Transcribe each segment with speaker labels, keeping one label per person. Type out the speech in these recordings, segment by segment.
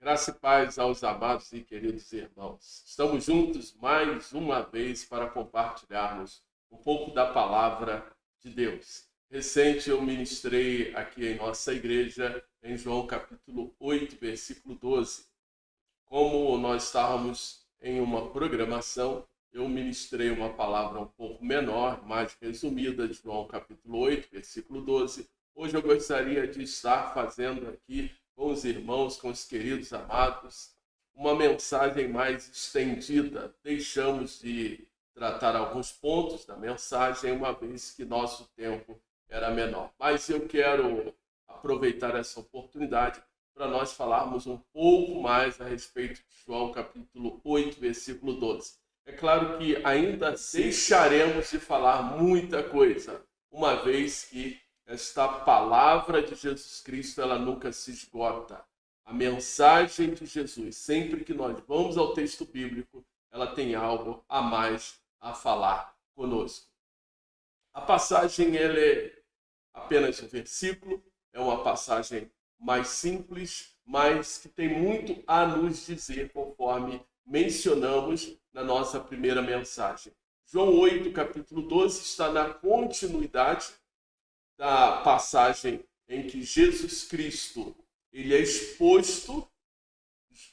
Speaker 1: Graça e paz aos amados e queridos irmãos. Estamos juntos mais uma vez para compartilharmos um pouco da palavra de Deus. Recente eu ministrei aqui em nossa igreja em João capítulo 8, versículo 12. Como nós estávamos em uma programação, eu ministrei uma palavra um pouco menor, mais resumida, de João capítulo 8, versículo 12. Hoje eu gostaria de estar fazendo aqui com os irmãos, com os queridos amados, uma mensagem mais estendida. Deixamos de tratar alguns pontos da mensagem, uma vez que nosso tempo era menor. Mas eu quero aproveitar essa oportunidade para nós falarmos um pouco mais a respeito de João capítulo 8, versículo 12. É claro que ainda deixaremos de falar muita coisa, uma vez que esta palavra de Jesus Cristo, ela nunca se esgota. A mensagem de Jesus, sempre que nós vamos ao texto bíblico, ela tem algo a mais a falar conosco. A passagem, ela é apenas um versículo, é uma passagem mais simples, mas que tem muito a nos dizer, conforme mencionamos na nossa primeira mensagem. João 8, capítulo 12, está na continuidade da passagem em que Jesus Cristo ele é exposto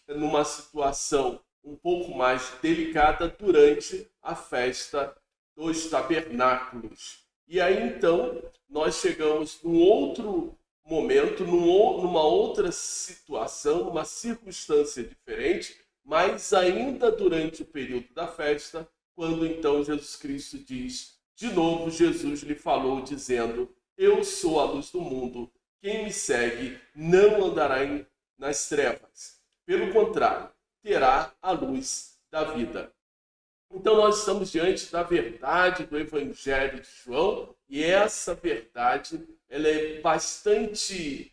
Speaker 1: numa situação um pouco mais delicada durante a festa dos tabernáculos. E aí então nós chegamos num outro momento, numa outra situação, numa circunstância diferente, mas ainda durante o período da festa, quando então Jesus Cristo diz, de novo Jesus lhe falou dizendo: eu sou a luz do mundo, quem me segue não andará nas trevas. Pelo contrário, terá a luz da vida. Então nós estamos diante da verdade do Evangelho de João, e essa verdade ela é bastante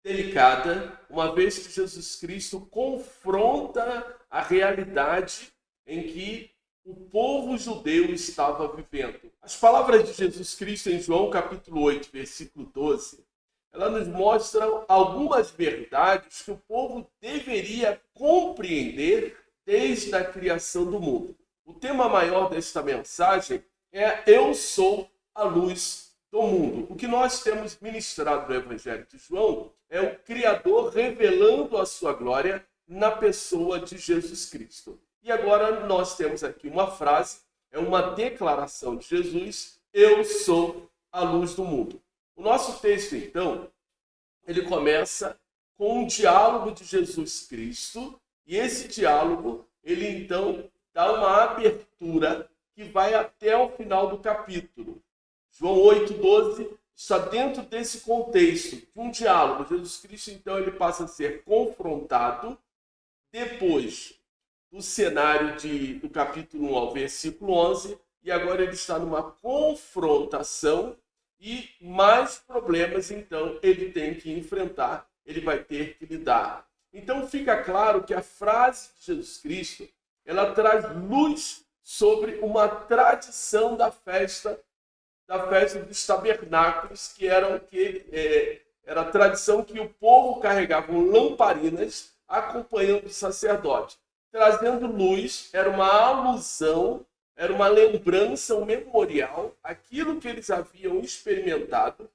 Speaker 1: delicada, uma vez que Jesus Cristo confronta a realidade em que o povo judeu estava vivendo. As palavras de Jesus Cristo em João capítulo 8, versículo 12, ela nos mostram algumas verdades que o povo deveria compreender desde a criação do mundo. O tema maior desta mensagem é eu sou a luz do mundo. O que nós temos ministrado no Evangelho de João é o Criador revelando a sua glória na pessoa de Jesus Cristo. E agora nós temos aqui uma frase, é uma declaração de Jesus: eu sou a luz do mundo. O nosso texto, então, ele começa com um diálogo de Jesus Cristo, e esse diálogo, ele então dá uma abertura que vai até o final do capítulo. João 8,12 está dentro desse contexto de um diálogo. Jesus Cristo, então, ele passa a ser confrontado depois do cenário do capítulo 1 ao versículo 11, e agora ele está numa confrontação e mais problemas, então, ele tem que enfrentar, ele vai ter que lidar. Então fica claro que a frase de Jesus Cristo, ela traz luz sobre uma tradição da festa dos tabernáculos, que era a tradição que o povo carregava lamparinas acompanhando o sacerdote. Trazendo luz, era uma alusão, era uma lembrança, um memorial, aquilo que eles haviam experimentado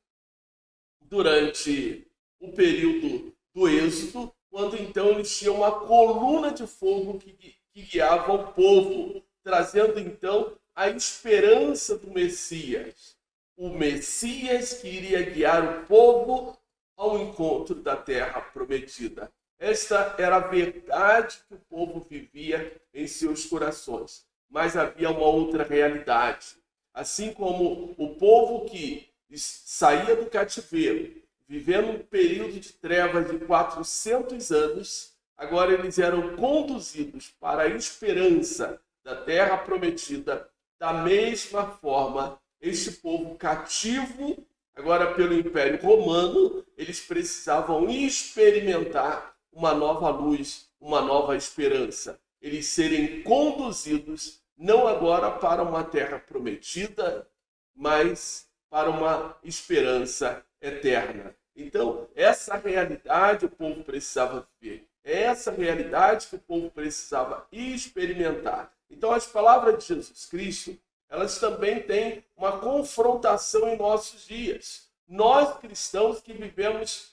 Speaker 1: durante o período do Êxodo, quando então eles tinham uma coluna de fogo que guiava o povo, trazendo então a esperança do Messias. O Messias que iria guiar o povo ao encontro da terra prometida. Esta era a verdade que o povo vivia em seus corações. Mas havia uma outra realidade. Assim como o povo que saía do cativeiro, vivendo um período de trevas de 400 anos, agora eles eram conduzidos para a esperança da terra prometida. Da mesma forma, este povo cativo, agora pelo Império Romano, eles precisavam experimentar uma nova luz, uma nova esperança. Eles serem conduzidos não agora para uma terra prometida, mas para uma esperança eterna. Então, essa realidade o povo precisava viver. É essa realidade que o povo precisava experimentar. Então, as palavras de Jesus Cristo, elas também têm uma confrontação em nossos dias. Nós, cristãos, que vivemos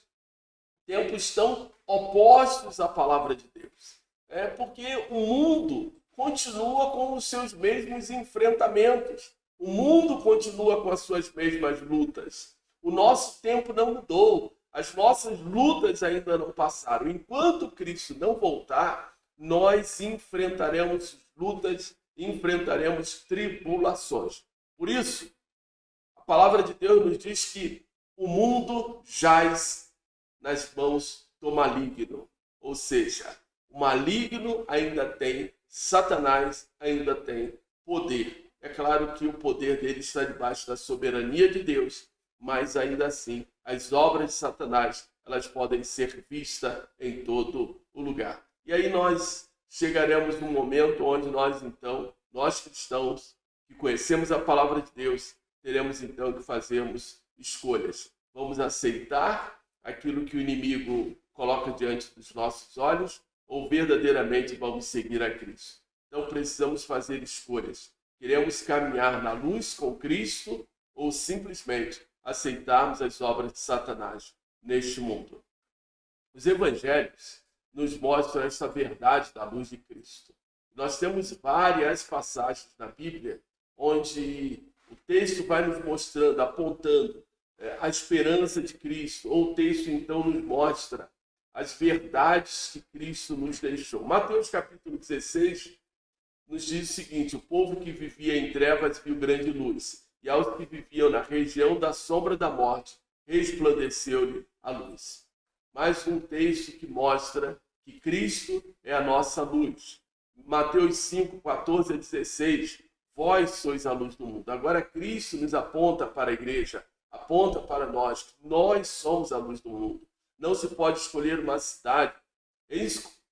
Speaker 1: tempos tão opostos à palavra de Deus. Porque o mundo continua com os seus mesmos enfrentamentos. O mundo continua com as suas mesmas lutas. O nosso tempo não mudou. As nossas lutas ainda não passaram. Enquanto Cristo não voltar, nós enfrentaremos lutas, enfrentaremos tribulações. Por isso, a palavra de Deus nos diz que o mundo jaz nas mãos do maligno. Ou seja, o maligno ainda tem, Satanás ainda tem poder. É claro que o poder dele está debaixo da soberania de Deus, mas ainda assim, as obras de Satanás, elas podem ser vistas em todo o lugar. E aí nós chegaremos num momento onde nós, então, nós cristãos, que conhecemos a palavra de Deus, teremos então que fazermos escolhas. Vamos aceitar aquilo que o inimigo coloca diante dos nossos olhos ou verdadeiramente vamos seguir a Cristo? Então precisamos fazer escolhas. Queremos caminhar na luz com Cristo ou simplesmente aceitarmos as obras de Satanás neste mundo? Os evangelhos nos mostram essa verdade da luz de Cristo. Nós temos várias passagens na Bíblia onde o texto vai nos mostrando, apontando a esperança de Cristo, ou o texto então nos mostra as verdades que Cristo nos deixou. Mateus capítulo 16 nos diz o seguinte: o povo que vivia em trevas viu grande luz, e aos que viviam na região da sombra da morte resplandeceu-lhe a luz. Mais um texto que mostra que Cristo é a nossa luz. Mateus 5, 14 a 16, vós sois a luz do mundo. Agora Cristo nos aponta para a igreja, aponta para nós, que nós somos a luz do mundo. Não se pode escolher uma cidade,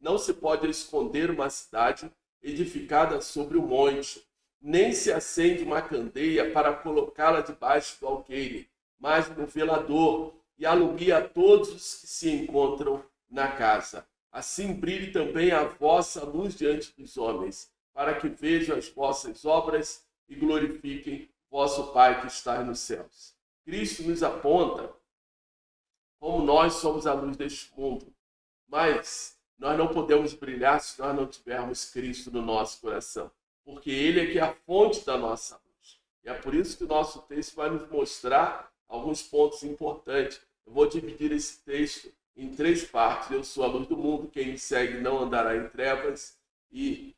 Speaker 1: não se pode esconder uma cidade edificada sobre o monte, nem se acende uma candeia para colocá-la debaixo do alqueire, mas no velador, e alumia a todos os que se encontram na casa. Assim brilhe também a vossa luz diante dos homens, para que vejam as vossas obras e glorifiquem vosso Pai que está nos céus. Cristo nos aponta como nós somos a luz deste mundo, mas nós não podemos brilhar se nós não tivermos Cristo no nosso coração, porque Ele é que é a fonte da nossa luz. E é por isso que o nosso texto vai nos mostrar alguns pontos importantes. Eu vou dividir esse texto em 3 partes. Eu sou a luz do mundo, quem me segue não andará em trevas, e,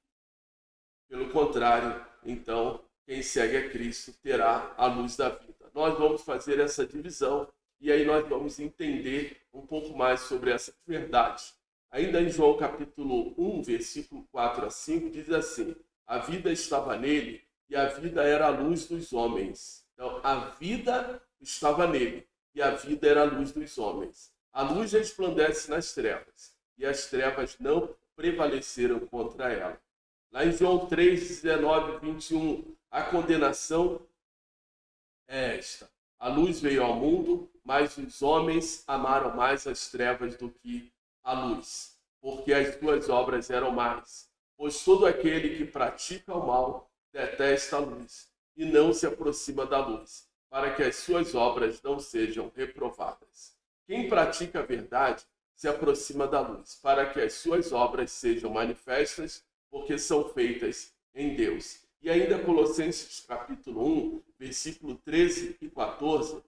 Speaker 1: pelo contrário, então, quem segue a Cristo terá a luz da vida. Nós vamos fazer essa divisão e aí nós vamos entender um pouco mais sobre essa verdade. Ainda em João capítulo 1, versículo 4 a 5, diz assim: a vida estava nele e a vida era a luz dos homens. Então, a vida estava nele e a vida era a luz dos homens. A luz resplandece nas trevas e as trevas não prevaleceram contra ela. Lá em João 3, 19 e 21, a condenação é esta: a luz veio ao mundo, mas os homens amaram mais as trevas do que a luz, porque as suas obras eram más. Pois todo aquele que pratica o mal detesta a luz e não se aproxima da luz, para que as suas obras não sejam reprovadas. Quem pratica a verdade se aproxima da luz, para que as suas obras sejam manifestas, porque são feitas em Deus. E ainda Colossenses capítulo 1, versículo 13 e 14,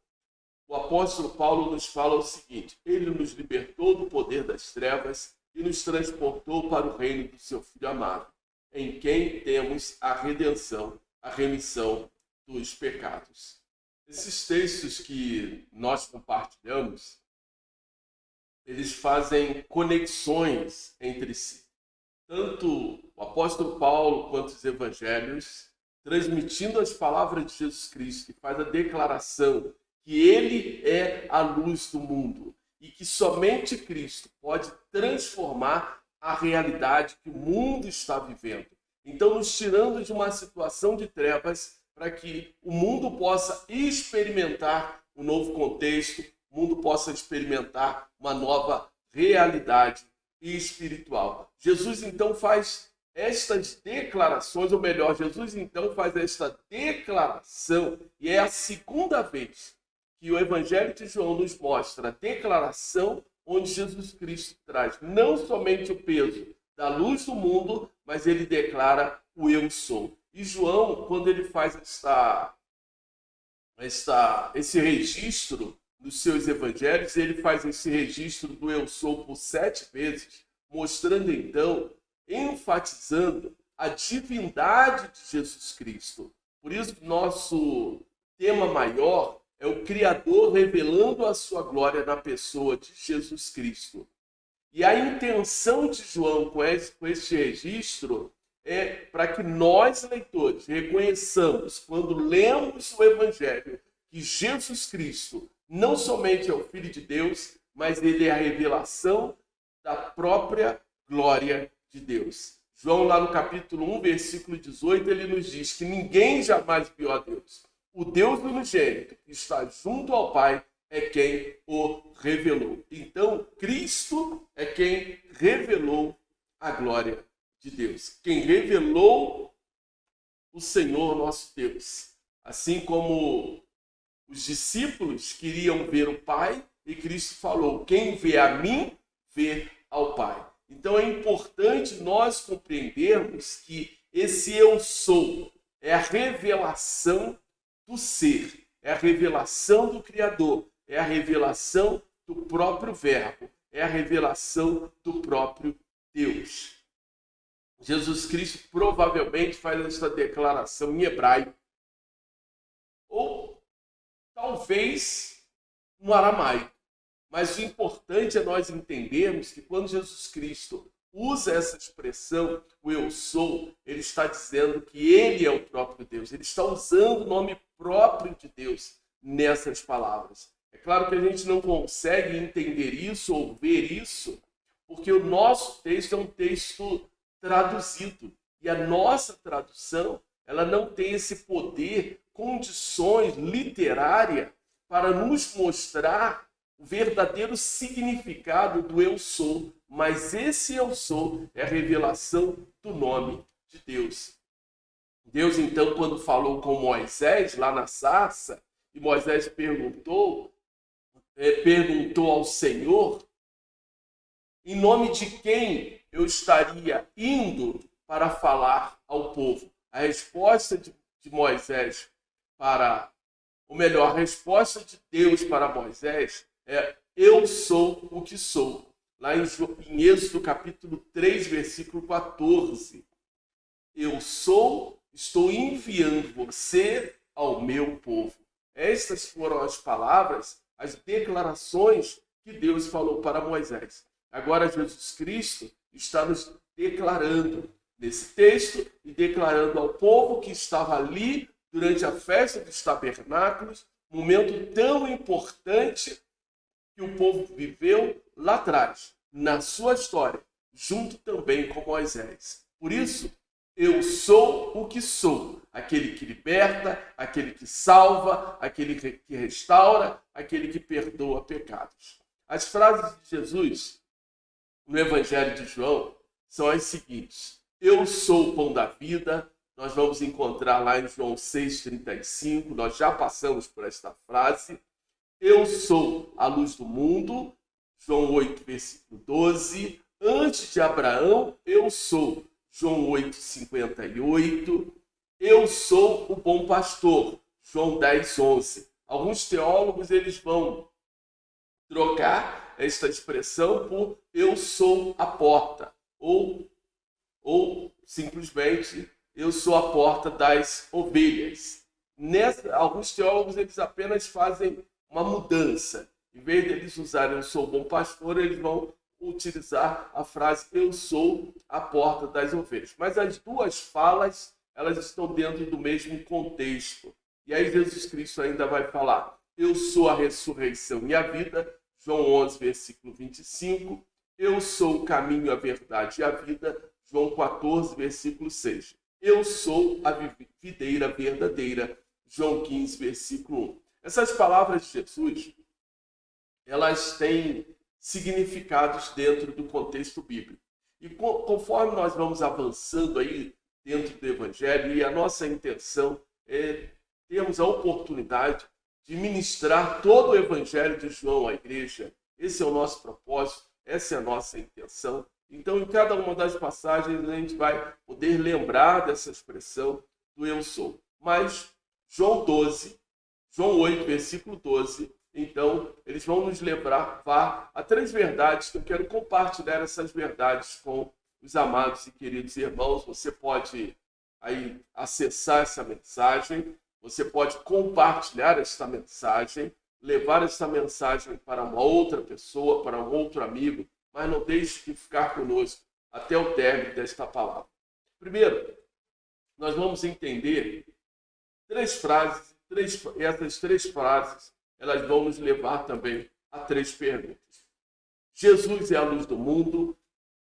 Speaker 1: o apóstolo Paulo nos fala o seguinte: ele nos libertou do poder das trevas e nos transportou para o reino do seu Filho amado, em quem temos a redenção, a remissão dos pecados. Esses textos que nós compartilhamos, eles fazem conexões entre si. Tanto o apóstolo Paulo quanto os evangelhos, transmitindo as palavras de Jesus Cristo, que faz a declaração que ele é a luz do mundo e que somente Cristo pode transformar a realidade que o mundo está vivendo. Então, nos tirando de uma situação de trevas para que o mundo possa experimentar um novo contexto, o mundo possa experimentar uma nova realidade espiritual. Jesus então faz estas declarações, ou melhor, Jesus então faz esta declaração, e é a segunda vez que o Evangelho de João nos mostra a declaração onde Jesus Cristo traz não somente o peso da luz do mundo, mas ele declara o eu sou. E João, quando ele faz esse registro nos seus evangelhos, ele faz esse registro do eu sou por 7 vezes, mostrando então, enfatizando a divindade de Jesus Cristo. Por isso, nosso tema maior é o Criador revelando a sua glória na pessoa de Jesus Cristo. E a intenção de João com este registro é para que nós, leitores, reconheçamos, quando lemos o Evangelho, que Jesus Cristo não somente é o Filho de Deus, mas ele é a revelação da própria glória de Deus. João, lá no capítulo 1, versículo 18, ele nos diz que ninguém jamais viu a Deus. O Deus unigênito, que está junto ao Pai, é quem o revelou. Então, Cristo é quem revelou a glória de Deus. Quem revelou o Senhor nosso Deus. Assim como os discípulos queriam ver o Pai, e Cristo falou, quem vê a mim, vê ao Pai. Então é importante nós compreendermos que esse eu sou é a revelação do ser, é a revelação do Criador, é a revelação do próprio Verbo, é a revelação do próprio Deus. Jesus Cristo provavelmente faz esta declaração em hebraico, ou talvez no aramaico. Mas o importante é nós entendermos que quando Jesus Cristo usa essa expressão, o eu sou, ele está dizendo que ele é o próprio Deus. Ele está usando o nome próprio de Deus nessas palavras. É claro que a gente não consegue entender isso ou ver isso, porque o nosso texto é um texto traduzido. E a nossa tradução, ela não tem esse poder, condições literárias para nos mostrar o verdadeiro significado do eu sou. Mas esse eu sou é a revelação do nome de Deus. Deus, então, quando falou com Moisés, lá na sarça, e Moisés perguntou ao Senhor, em nome de quem eu estaria indo para falar ao povo? A resposta de Moisés a resposta de Deus para Moisés é: eu sou o que sou. Lá em Êxodo capítulo 3, versículo 14. Eu estou enviando você ao meu povo. Estas foram as palavras, as declarações que Deus falou para Moisés. Agora Jesus Cristo está nos declarando nesse texto e declarando ao povo que estava ali durante a festa dos tabernáculos, momento tão importante que o povo viveu lá atrás, na sua história, junto também com Moisés. Por isso, eu sou o que sou, aquele que liberta, aquele que salva, aquele que restaura, aquele que perdoa pecados. As frases de Jesus no Evangelho de João são as seguintes: eu sou o pão da vida. Nós vamos encontrar lá em João 6,35, nós já passamos por esta frase. Eu sou a luz do mundo, João 8, versículo 12. Antes de Abraão, eu sou, João 8, 58. Eu sou o bom pastor, João 10, 11. Alguns teólogos eles vão trocar esta expressão por eu sou a porta, ou simplesmente eu sou a porta das ovelhas. Alguns teólogos eles apenas fazem uma mudança. Em vez de eles usarem eu sou o bom pastor, eles vão utilizar a frase eu sou a porta das ovelhas. Mas as duas falas, elas estão dentro do mesmo contexto. E aí Jesus Cristo ainda vai falar: eu sou a ressurreição e a vida, João 11, versículo 25. Eu sou o caminho, a verdade e a vida, João 14, versículo 6. Eu sou a videira verdadeira, João 15, versículo 1. Essas palavras de Jesus elas têm significados dentro do contexto bíblico. E conforme nós vamos avançando aí dentro do Evangelho, e a nossa intenção é termos a oportunidade de ministrar todo o Evangelho de João à igreja. Esse é o nosso propósito, essa é a nossa intenção. Então, em cada uma das passagens, a gente vai poder lembrar dessa expressão do eu sou. Mas João 8, versículo 12, então, eles vão nos levar a 3 verdades, que eu quero compartilhar essas verdades com os amados e queridos irmãos. Você pode aí acessar essa mensagem, você pode compartilhar esta mensagem, levar essa mensagem para uma outra pessoa, para um outro amigo, mas não deixe de ficar conosco até o término desta palavra. Primeiro, nós vamos entender 3 frases, essas 3 frases, elas vão nos levar também a 3 perguntas. Jesus é a luz do mundo.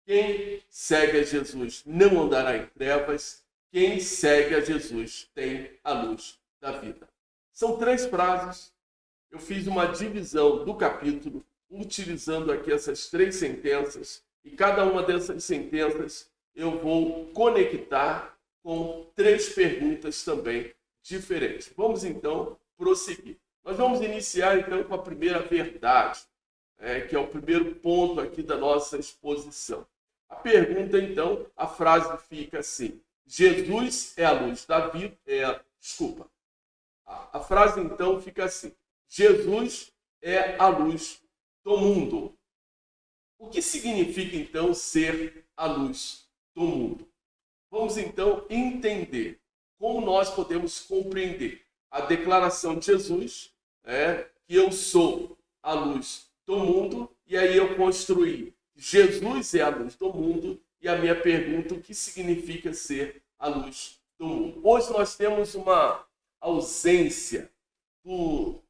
Speaker 1: Quem segue a Jesus não andará em trevas. Quem segue a Jesus tem a luz da vida. São 3 frases. Eu fiz uma divisão do capítulo, utilizando aqui essas 3 sentenças. E cada uma dessas sentenças eu vou conectar com 3 perguntas também diferentes. Vamos então prosseguir. Nós vamos iniciar então com a primeira verdade, que é o primeiro ponto aqui da nossa exposição. A pergunta então, a frase fica assim: Jesus é a luz da vida. A frase então fica assim: Jesus é a luz do mundo. O que significa então ser a luz do mundo? Vamos então entender como nós podemos compreender a declaração de Jesus, que eu sou a luz do mundo, e aí eu construí Jesus é a luz do mundo, e a minha pergunta: o que significa ser a luz do mundo? Hoje nós temos uma ausência no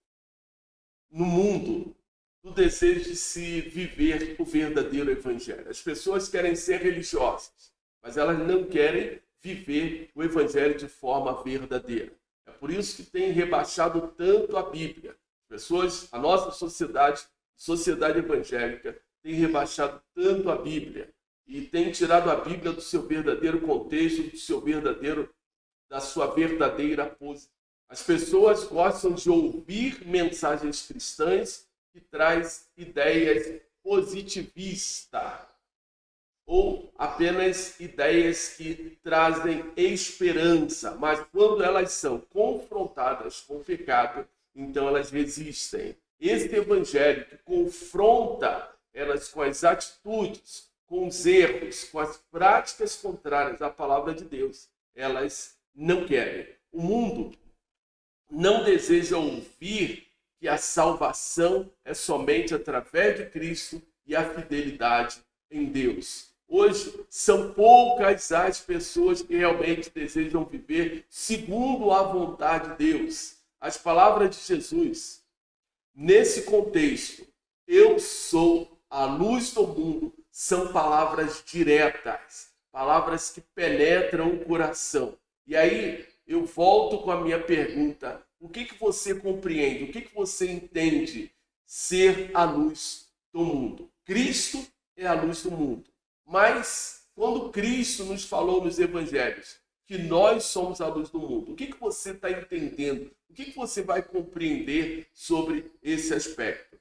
Speaker 1: mundo do desejo de se viver o verdadeiro evangelho. As pessoas querem ser religiosas, mas elas não querem viver o evangelho de forma verdadeira. É por isso que tem rebaixado tanto a Bíblia. A nossa sociedade evangélica, tem rebaixado tanto a Bíblia e tem tirado a Bíblia do seu verdadeiro contexto, da sua verdadeira posição. As pessoas gostam de ouvir mensagens cristãs que traz ideias positivistas ou apenas ideias que trazem esperança, mas quando elas são confrontadas com o pecado, então elas resistem. Este evangelho que confronta elas com as atitudes, com os erros, com as práticas contrárias à palavra de Deus, elas não querem. O mundo não deseja ouvir que a salvação é somente através de Cristo e a fidelidade em Deus. Hoje, são poucas as pessoas que realmente desejam viver segundo a vontade de Deus. As palavras de Jesus, nesse contexto, eu sou a luz do mundo, são palavras diretas, palavras que penetram o coração. E aí, eu volto com a minha pergunta: o que você compreende, o que você entende ser a luz do mundo? Cristo é a luz do mundo. Mas, quando Cristo nos falou nos evangelhos que nós somos a luz do mundo, o que você está entendendo? O que você vai compreender sobre esse aspecto?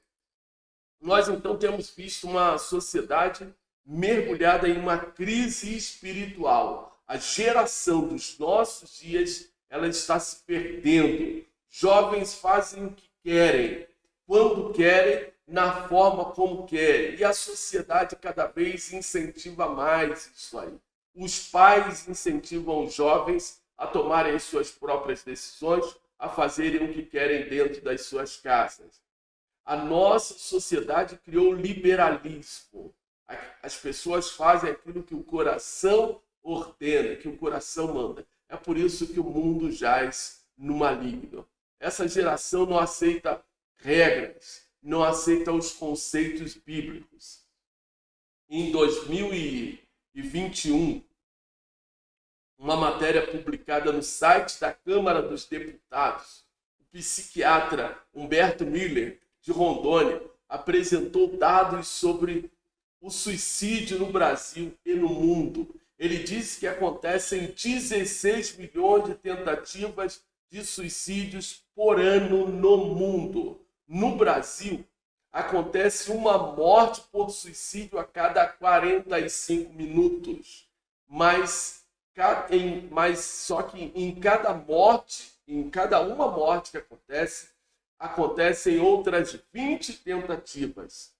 Speaker 1: Nós, então, temos visto uma sociedade mergulhada em uma crise espiritual. A geração dos nossos dias, ela está se perdendo. Jovens fazem o que querem, quando querem, na forma como querem. E a sociedade cada vez incentiva mais isso aí. Os pais incentivam os jovens a tomarem as suas próprias decisões, a fazerem o que querem dentro das suas casas. A nossa sociedade criou o liberalismo. As pessoas fazem aquilo que o coração ordena, que o coração manda. É por isso que o mundo jaz no maligno. Essa geração não aceita regras, não aceita os conceitos bíblicos. Em 2021, uma matéria publicada no site da Câmara dos Deputados, o psiquiatra Humberto Miller, de Rondônia, apresentou dados sobre o suicídio no Brasil e no mundo. Ele disse que acontecem 16 milhões de tentativas de suicídios por ano no mundo. No Brasil, acontece uma morte por suicídio a cada 45 minutos. Mas só que em cada morte, em cada uma morte que acontecem outras 20 tentativas.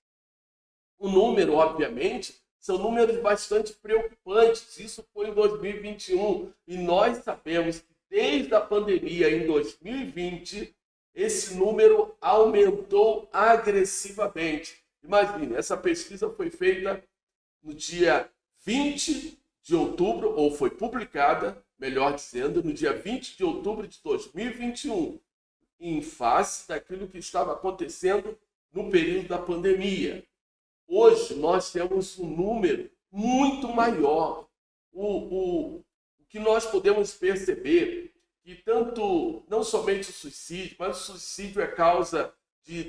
Speaker 1: O número, obviamente, são números bastante preocupantes. Isso foi em 2021. E nós sabemos que desde a pandemia em 2020, esse número aumentou agressivamente. Imagine, essa pesquisa foi feita no dia 20 de outubro, ou foi publicada, melhor dizendo, no dia 20 de outubro de 2021, em face daquilo que estava acontecendo no período da pandemia. Hoje nós temos um número muito maior. O que nós podemos perceber que tanto, não somente o suicídio, mas o suicídio é causa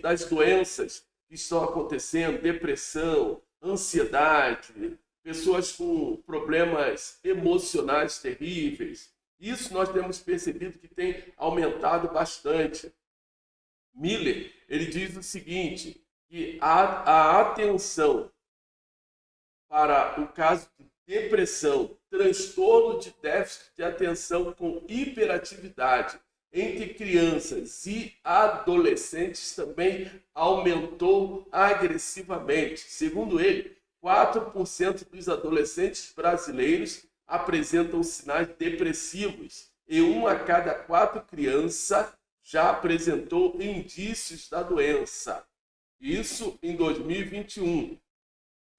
Speaker 1: das doenças que estão acontecendo, depressão, ansiedade, pessoas com problemas emocionais terríveis. Isso nós temos percebido que tem aumentado bastante. Miller, ele diz o seguinte, que a atenção para o caso de depressão, transtorno de déficit de atenção com hiperatividade entre crianças e adolescentes também aumentou agressivamente. Segundo ele, 4% dos adolescentes brasileiros apresentam sinais depressivos e 1 a cada 4 crianças já apresentou indícios da doença. Isso em 2021.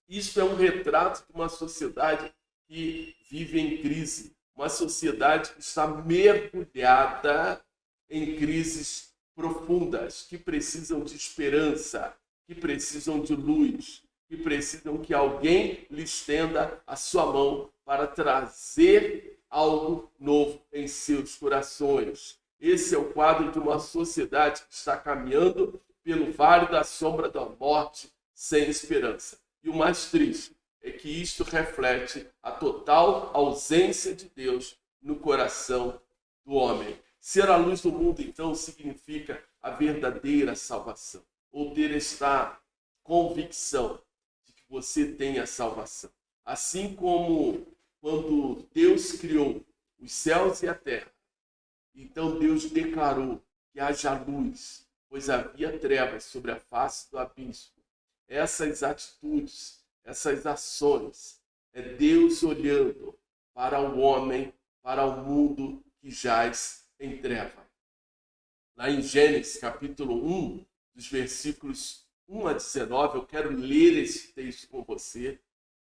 Speaker 1: Isso é um retrato de uma sociedade que vive em crise, uma sociedade que está mergulhada em crises profundas, que precisam de esperança, que precisam de luz, que precisam que alguém lhe estenda a sua mão para trazer algo novo em seus corações. Esse é o quadro de uma sociedade que está caminhando pelo vale da sombra da morte sem esperança. E o mais triste é que isto reflete a total ausência de Deus no coração do homem. Ser a luz do mundo, então, significa a verdadeira salvação, ou ter esta convicção de que você tem a salvação. Assim como quando Deus criou os céus e a terra, então Deus declarou que haja luz, pois havia trevas sobre a face do abismo. Essas atitudes, essas ações, é Deus olhando para o homem, para o mundo que jaz em treva. Lá em Gênesis, capítulo 1, dos versículos 1 a 19, eu quero ler esse texto com você,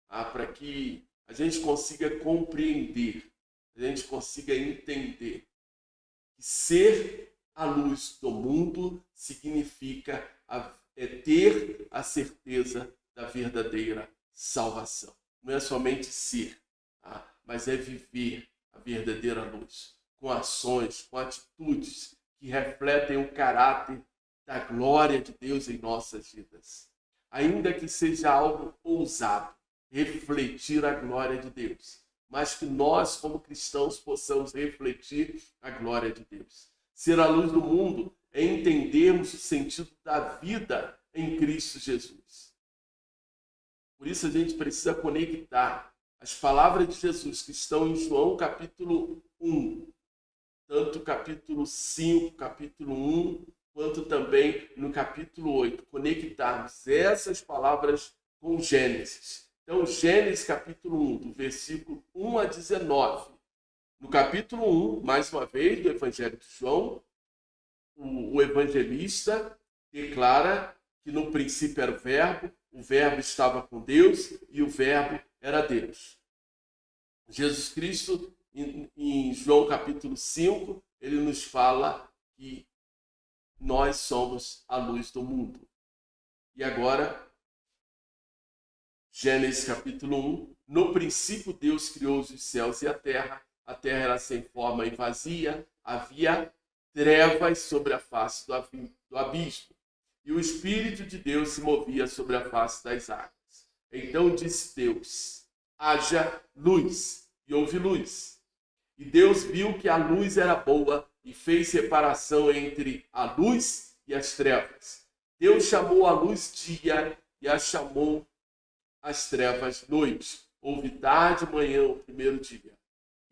Speaker 1: para que a gente consiga compreender, a gente consiga entender que ser a luz do mundo significa ter a certeza da verdadeira salvação. Não é somente ser, mas é viver a verdadeira luz, com ações, com atitudes que refletem o caráter da glória de Deus em nossas vidas. Ainda que seja algo ousado, refletir a glória de Deus, mas que nós, como cristãos, possamos refletir a glória de Deus. Ser a luz do mundo é entendermos o sentido da vida em Cristo Jesus. Por isso a gente precisa conectar as palavras de Jesus que estão em João capítulo 1, tanto capítulo 5, capítulo 1, quanto também no capítulo 8, conectarmos essas palavras com Gênesis. Então, Gênesis capítulo 1, do versículo 1 a 19. No capítulo 1, mais uma vez, do Evangelho de João, o evangelista declara que no princípio era o verbo estava com Deus e o verbo era Deus. Jesus Cristo, em João capítulo 5, ele nos fala que nós somos a luz do mundo. E agora, Gênesis capítulo 1, no princípio Deus criou os céus e a terra era sem forma e vazia, havia trevas sobre a face do abismo, e o Espírito de Deus se movia sobre a face das águas. Então disse Deus: haja luz, e houve luz. E Deus viu que a luz era boa e fez separação entre a luz e as trevas. Deus chamou a luz dia e a chamou as trevas noite. Houve tarde e manhã o primeiro dia.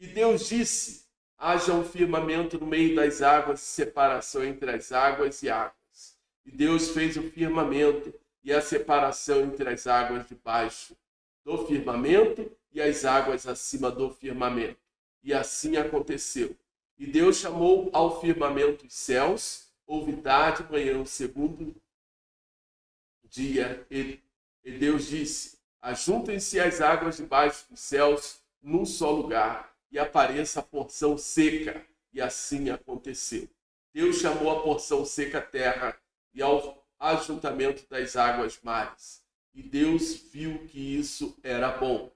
Speaker 1: E Deus disse: haja um firmamento no meio das águas e separação entre as águas e águas. E Deus fez o firmamento e a separação entre as águas debaixo do firmamento e as águas acima do firmamento. E assim aconteceu. E Deus chamou ao firmamento os céus. Houve tarde e manhã o segundo dia. E Deus disse: ajuntem-se as águas debaixo dos céus num só lugar, e apareça a porção seca. E assim aconteceu. Deus chamou a porção seca terra, e ao ajuntamento das águas mares. E Deus viu que isso era bom.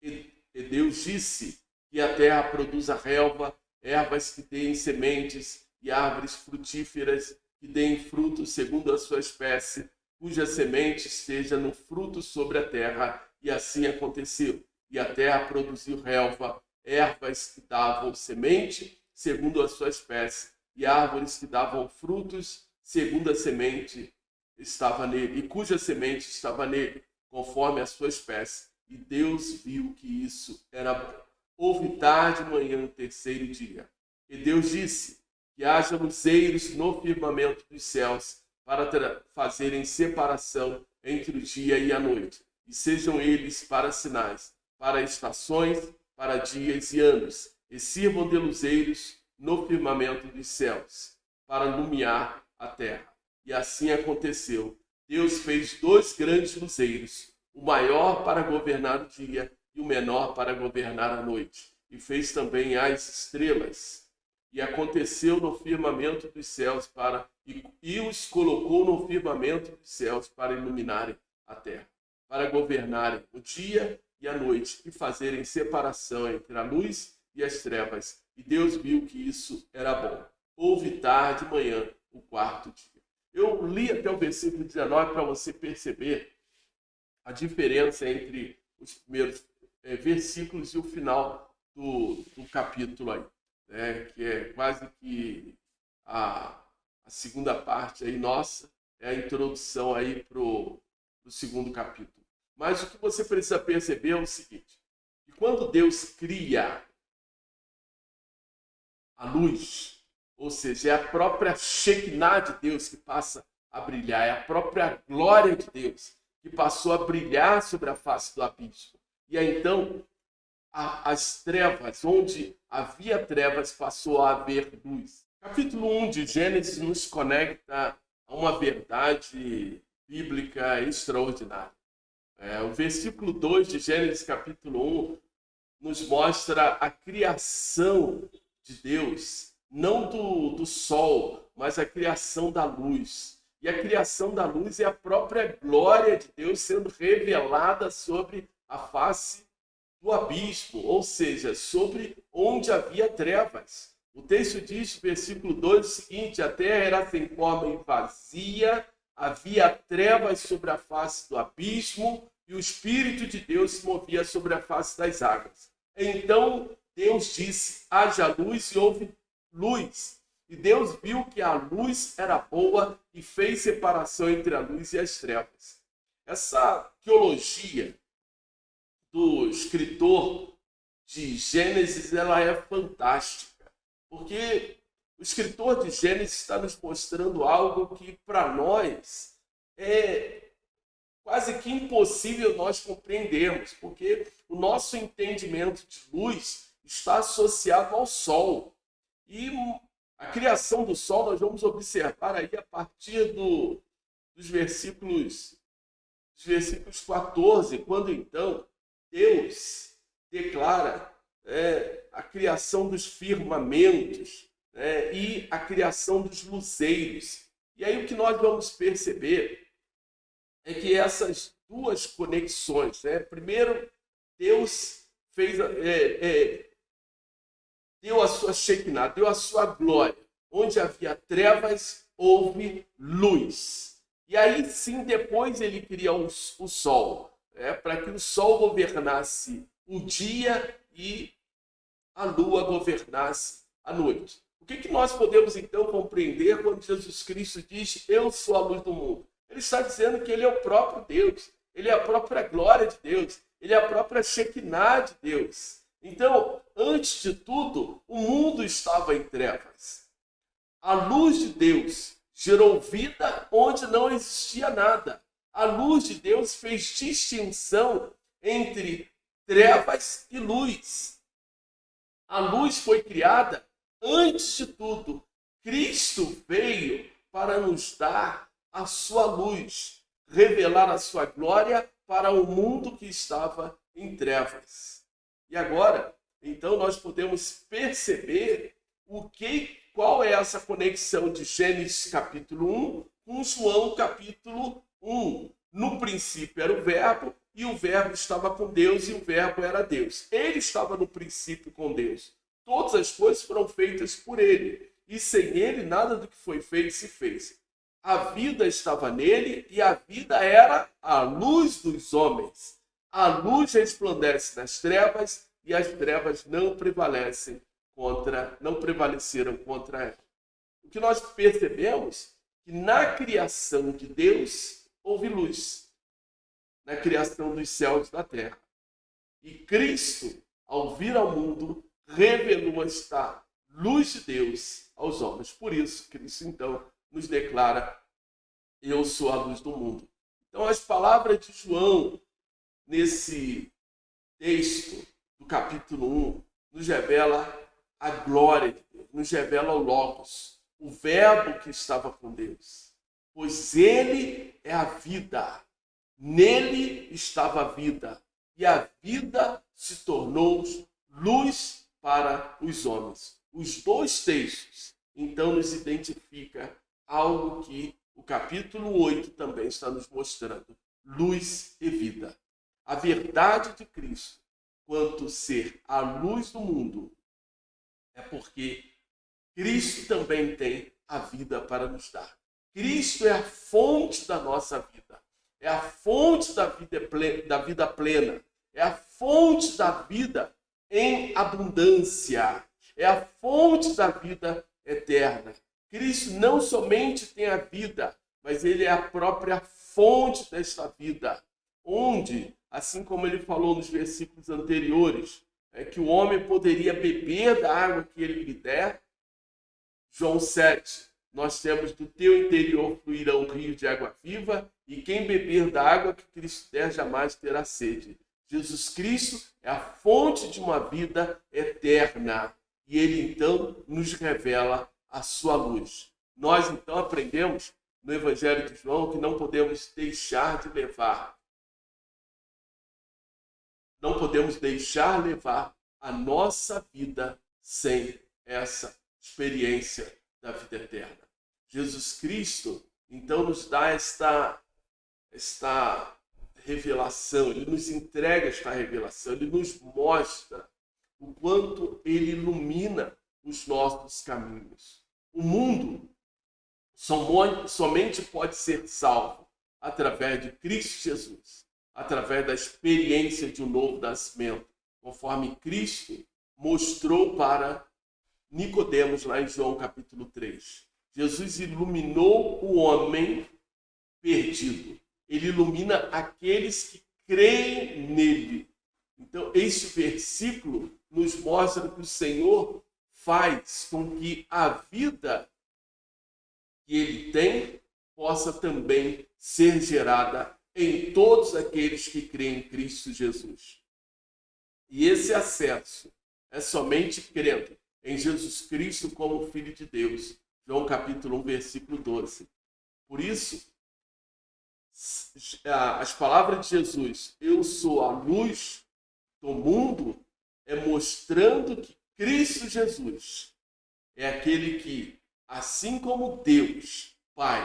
Speaker 1: E Deus disse que a terra produza relva, ervas que deem sementes e árvores frutíferas que deem frutos segundo a sua espécie, cuja semente esteja no fruto sobre a terra. E assim aconteceu. E a terra produziu relva, ervas que davam semente segundo a sua espécie, e árvores que davam frutos segundo a semente estava nele, e cuja semente estava nele, conforme a sua espécie. E Deus viu que isso era bom. Houve tarde e manhã o terceiro dia. E Deus disse que haja luzeiros no firmamento dos céus para fazerem separação entre o dia e a noite, e sejam eles para sinais, para estações, para dias e anos, e sirvam de luzeiros no firmamento dos céus, para iluminar a terra. E assim aconteceu. Deus fez 2 grandes luzeiros, o maior para governar o dia e o menor para governar a noite. E fez também as estrelas. E aconteceu no firmamento dos céus e os colocou no firmamento dos céus para iluminarem a terra, para governarem o dia e a noite e fazerem separação entre a luz e as trevas. E Deus viu que isso era bom. Houve tarde e manhã o quarto dia. Eu li até o versículo 19 para você perceber a diferença entre os primeiros versículos e o final do capítulo aí, né? Que é quase que a segunda parte aí nossa, é a introdução aí para o segundo capítulo. Mas o que você precisa perceber é o seguinte: que quando Deus cria a luz, ou seja, é a própria Shekinah de Deus que passa a brilhar, é a própria glória de Deus que passou a brilhar sobre a face do abismo. E aí, então, as trevas, onde havia trevas, passou a haver luz. Capítulo 1 de Gênesis nos conecta a uma verdade bíblica extraordinária. O versículo 2 de Gênesis capítulo 1 nos mostra a criação de Deus, não do sol, mas a criação da luz. E a criação da luz é a própria glória de Deus sendo revelada sobre a face do abismo, ou seja, sobre onde havia trevas. O texto diz, versículo 2, o seguinte: a terra era sem forma e vazia, havia trevas sobre a face do abismo, e o Espírito de Deus se movia sobre a face das águas. Então Deus disse: haja luz, e houve luz. E Deus viu que a luz era boa e fez separação entre a luz e as trevas. Essa teologia do escritor de Gênesis, ela é fantástica, porque o escritor de Gênesis está nos mostrando algo que para nós é quase que impossível nós compreendermos, porque o nosso entendimento de luz está associado ao sol. E a criação do sol nós vamos observar aí a partir dos versículos 14, quando então Deus declara a criação dos firmamentos, e a criação dos luzeiros. E aí o que nós vamos perceber é que essas duas conexões, primeiro Deus fez, deu a sua Shekinah, deu a sua glória. Onde havia trevas, houve luz. E aí sim, depois ele cria o sol, para que o sol governasse o dia e a lua governasse a noite. O que nós podemos então compreender quando Jesus Cristo diz: eu sou a luz do mundo? Ele está dizendo que ele é o próprio Deus, ele é a própria glória de Deus, ele é a própria Shekinah de Deus. Então, antes de tudo, o mundo estava em trevas. A luz de Deus gerou vida onde não existia nada. A luz de Deus fez distinção entre trevas e luz. A luz foi criada antes de tudo. Cristo veio para nos dar a sua luz, revelar a sua glória para o mundo que estava em trevas. E agora, então, nós podemos perceber qual é essa conexão de Gênesis capítulo 1 com João capítulo 1. No princípio era o Verbo, e o Verbo estava com Deus, e o Verbo era Deus. Ele estava no princípio com Deus. Todas as coisas foram feitas por ele, e sem ele nada do que foi feito se fez. A vida estava nele, e a vida era a luz dos homens. A luz resplandece nas trevas, e as trevas não prevaleceram contra ela. O que nós percebemos é que na criação de Deus houve luz, na criação dos céus e da terra. E Cristo, ao vir ao mundo, revelou esta luz de Deus aos homens. Por isso, Cristo, então, nos declara: eu sou a luz do mundo. Então, as palavras de João, nesse texto do capítulo 1, nos revela a glória de Deus, nos revela o Logos, o Verbo que estava com Deus. Pois ele é a vida, nele estava a vida, e a vida se tornou luz para os homens. Os dois textos, então, nos identifica algo que o capítulo 8 também está nos mostrando: luz e vida. A verdade de Cristo, quanto ser a luz do mundo, é porque Cristo também tem a vida para nos dar. Cristo é a fonte da nossa vida. É a fonte da vida plena. É a fonte da vida em abundância. É a fonte da vida eterna. Cristo não somente tem a vida, mas ele é a própria fonte desta vida. Onde, assim como ele falou nos versículos anteriores, que o homem poderia beber da água que ele lhe der. João 7, nós temos: do teu interior fluirá um rio de água viva, e quem beber da água que Cristo der jamais terá sede. Jesus Cristo é a fonte de uma vida eterna, e ele então nos revela a sua luz. Nós então aprendemos no Evangelho de João que não podemos deixar levar a nossa vida sem essa experiência da vida eterna. Jesus Cristo, então, nos dá esta revelação, ele nos entrega esta revelação, ele nos mostra o quanto ele ilumina os nossos caminhos. O mundo somente pode ser salvo através de Cristo Jesus, através da experiência de um novo nascimento, conforme Cristo mostrou para Nicodemos lá em João capítulo 3. Jesus iluminou o homem perdido. Ele ilumina aqueles que creem nele. Então, este versículo nos mostra que o Senhor faz com que a vida que ele tem possa também ser gerada em todos aqueles que creem em Cristo Jesus. E esse acesso é somente crendo em Jesus Cristo como Filho de Deus. João capítulo 1, versículo 12. Por isso, as palavras de Jesus: eu sou a luz do mundo, é mostrando que Cristo Jesus é aquele que, assim como Deus, Pai,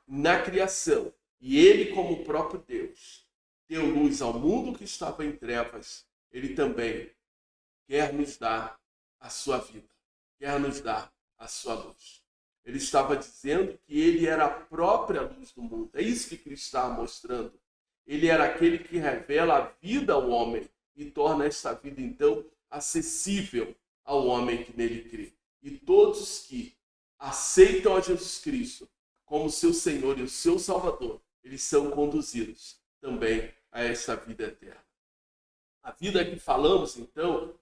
Speaker 1: na criação, e ele como o próprio Deus, deu luz ao mundo que estava em trevas, ele também quer nos dar a sua vida, quer nos dar a sua luz. ele estava dizendo que ele era a própria luz do mundo. É isso que Cristo estava mostrando. Ele era aquele que revela a vida ao homem e torna esta vida, então, acessível ao homem que nele crê. E todos que aceitam a Jesus Cristo como seu Senhor e o seu Salvador, eles são conduzidos também a esta vida eterna. A vida que falamos, então,